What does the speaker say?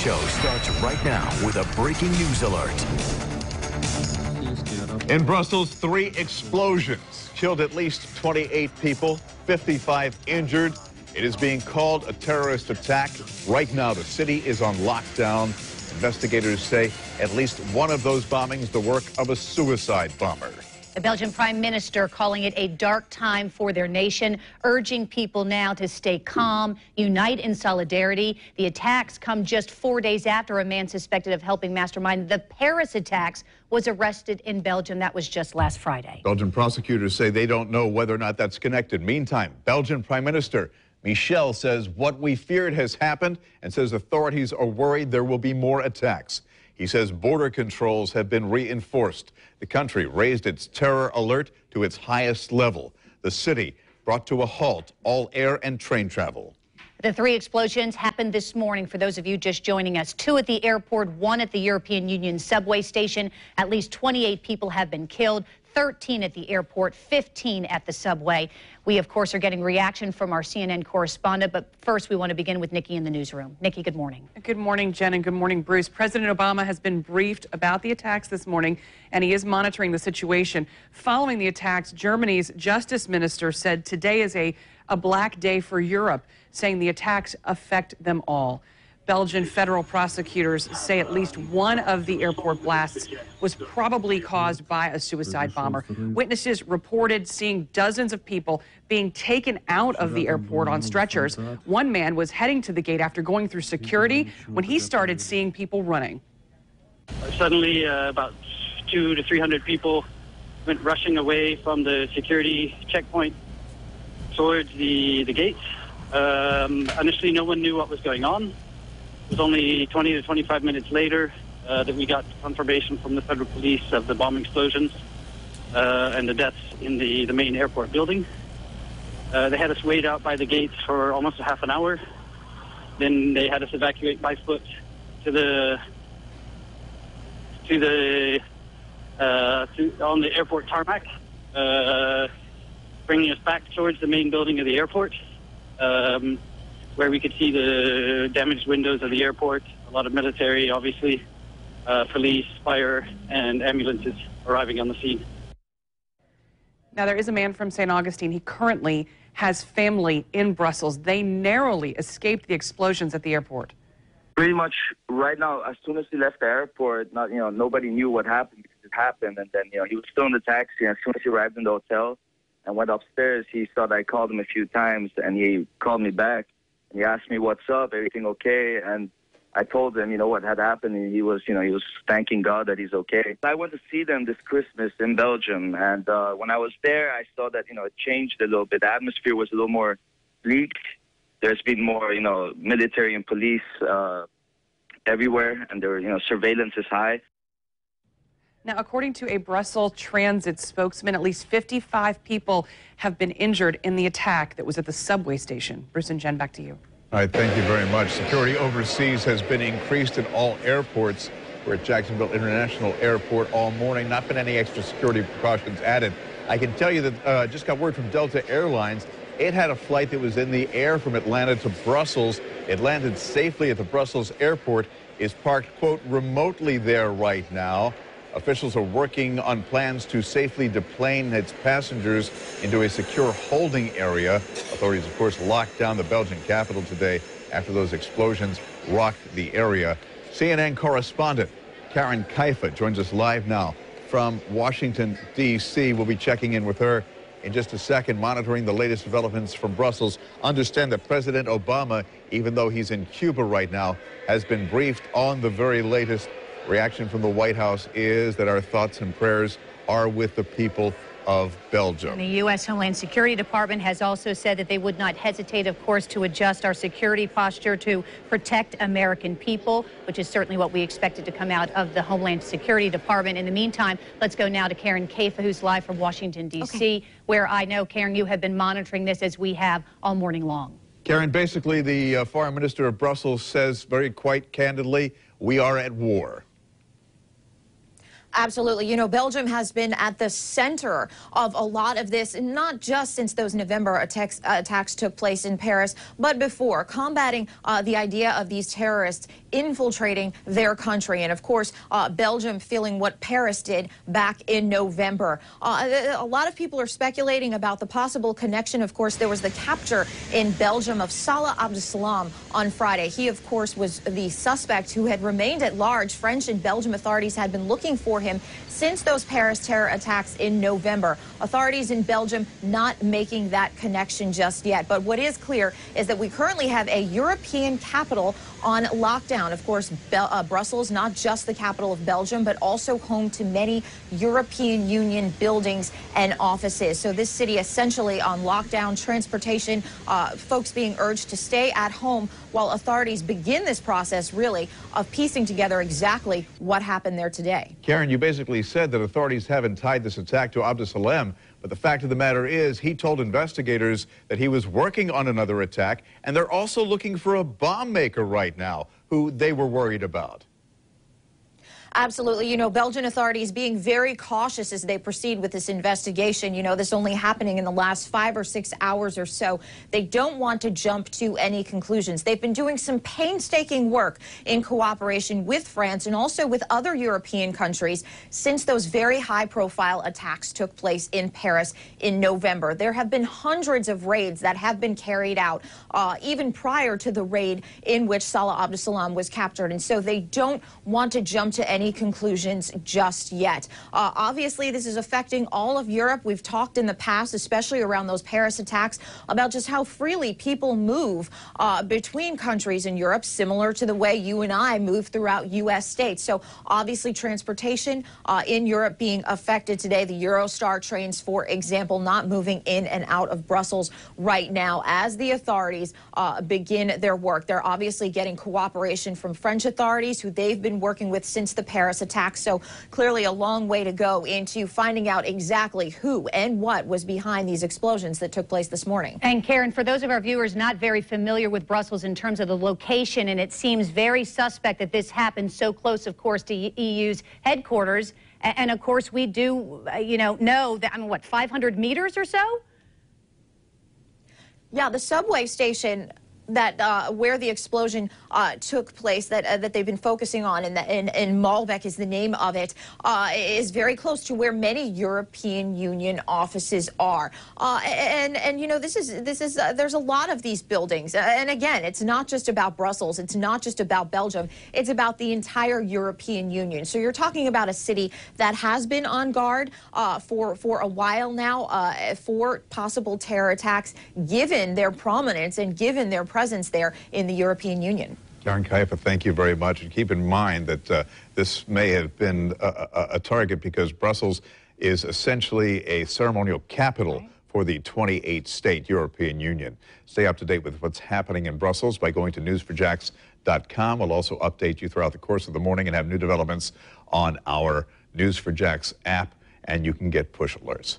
Show starts right now with a breaking news alert. In Brussels, 3 explosions killed at least 28 people, 55 injured. It is being called a terrorist attack. Right now, the city is on lockdown. Investigators say at least one of those bombings the work of a suicide bomber. The Belgian Prime Minister calling it a dark time for their nation, urging people now to stay calm, unite in solidarity. The attacks come just 4 days after a man suspected of helping mastermind the Paris attacks was arrested in Belgium. That was just last Friday. Belgian prosecutors say they don't know whether or not that's connected. Meantime, Belgian Prime Minister Michel says what we feared has happened and says authorities are worried there will be more attacks. He says border controls have been reinforced. The country raised its terror alert to its highest level. The city brought to a halt all air and train travel. The 3 explosions happened this morning for those of you just joining us. 2 at the airport, 1 at the European Union subway station. At least 28 people have been killed, 13 at the airport, 15 at the subway. We, of course, are getting reaction from our CNN correspondent, but first we want to begin with Nikki in the newsroom. Nikki, good morning. Good morning, Jen, and good morning, Bruce. President Obama has been briefed about the attacks this morning, and he is monitoring the situation. Following the attacks, Germany's justice minister said today is a black day for Europe, saying the attacks affect them all. Belgian federal prosecutors say at least one of the airport blasts was probably caused by a suicide bomber. Witnesses reported seeing dozens of people being taken out of the airport on stretchers. One man was heading to the gate after going through security when he started seeing people running. Suddenly, about 200 to 300 people went rushing away from the security checkpoint towards the gates. Initially, no one knew what was going on. It was only 20 to 25 minutes later that we got confirmation from the federal police of the bomb explosions and the deaths in the main airport building. They had us wait out by the gates for almost a half an hour. Then they had us evacuate by foot on the airport tarmac, bringing us back towards the main building of the airport. Where we could see the damaged windows of the airport, a lot of military, obviously, police, fire, and ambulances arriving on the scene. Now, there is a man from St. Augustine. He currently has family in Brussels. They narrowly escaped the explosions at the airport. Pretty much right now, as soon as he left the airport, nobody knew what happened because it happened. And then, he was still in the taxi. And as soon as he arrived in the hotel and went upstairs, he saw that I called him a few times, and he called me back. He asked me, what's up, everything okay? And I told him, what had happened, and he was thanking God that he's okay. I went to see them this Christmas in Belgium, and when I was there, I saw that, it changed a little bit. The atmosphere was a little more bleak. There's been more, military and police everywhere, and surveillance is high. Now, according to a Brussels Transit spokesman, at least 55 people have been injured in the attack that was at the subway station. Bruce and Jen, back to you. All right, thank you very much. Security overseas has been increased at all airports. We're at Jacksonville International Airport all morning. Not been any extra security precautions added. I can tell you that just got word from Delta Airlines. It had a flight that was in the air from Atlanta to Brussels. It landed safely at the Brussels airport, is parked, quote, remotely there right now. Officials are working on plans to safely deplane its passengers into a secure holding area. Authorities, of course, locked down the Belgian capital today after those explosions rocked the area. CNN correspondent Karen Kaifa joins us live now from Washington, D.C. We'll be checking in with her in just a second, monitoring the latest developments from Brussels. Understand that President Obama, even though he's in Cuba right now, has been briefed on the very latest. Reaction from the White House is that our thoughts and prayers are with the people of Belgium. And the U.S. Homeland Security Department has also said that they would not hesitate, of course, to adjust our security posture to protect American people, which is certainly what we expected to come out of the Homeland Security Department. In the meantime, let's go now to Karen Kaifa, who's live from Washington, D.C., where I know, Karen, you have been monitoring this as we have all morning long. Karen, basically, the foreign minister of Brussels says very quite candidly, we are at war. Absolutely. You know, Belgium has been at the center of a lot of this, not just since those November attacks took place in Paris, but before, combating the idea of these terrorists infiltrating their country. And of course, Belgium feeling what Paris did back in November. A lot of people are speculating about the possible connection. Of course, there was the capture in Belgium of Salah Abdeslam on Friday. He, of course, was the suspect who had remained at large. French and Belgian authorities had been looking for him since those Paris terror attacks in November. Authorities in Belgium not making that connection just yet. But what is clear is that we currently have a European capital on lockdown. Of course, Brussels, not just the capital of Belgium, but also home to many European Union buildings and offices. So this city essentially on lockdown, transportation, folks being urged to stay at home while authorities begin this process, really, of piecing together exactly what happened there today. Karen, you basically said that authorities haven't tied this attack to Abdeslam, but the fact of the matter is he told investigators that he was working on another attack, and they're also looking for a bomb maker right now who they were worried about. Absolutely. You know, Belgian authorities being very cautious as they proceed with this investigation. You know, this only happening in the last 5 or 6 hours or so. They don't want to jump to any conclusions. They've been doing some painstaking work in cooperation with France and also with other European countries since those very high-profile attacks took place in Paris in November. There have been hundreds of raids that have been carried out, even prior to the raid in which Salah Abdeslam was captured. And so they don't want to jump to any conclusions just yet. Obviously, this is affecting all of Europe. We've talked in the past, especially around those Paris attacks, about just how freely people move between countries in Europe, similar to the way you and I move throughout U.S. states. So obviously, transportation in Europe being affected today. The Eurostar trains, for example, not moving in and out of Brussels right now as the authorities begin their work. They're obviously getting cooperation from French authorities, who they've been working with since the Paris attacks. So clearly a long way to go into finding out exactly who and what was behind these explosions that took place this morning. And Karen, for those of our viewers not very familiar with Brussels in terms of the location, and it seems very suspect that this happened so close, of course, to EU's headquarters. And of course, we do, know that, what, 500 meters or so? Yeah, the subway station that where the explosion took place, that they've been focusing on, and Malbec is the name of it, is very close to where many European Union offices are. And you know, this is there's a lot of these buildings, and again, it's not just about Brussels, it's not just about Belgium, it's about the entire European Union. So you're talking about a city that has been on guard for a while now for possible terror attacks, given their prominence and given their presence there in the European Union. Karen Kaifa, thank you very much. And keep in mind that this may have been a target because Brussels is essentially a ceremonial capital for the 28-state European Union. Stay up to date with what's happening in Brussels by going to news4jax.com. We'll also update you throughout the course of the morning and have new developments on our News4Jax app, and you can get push alerts.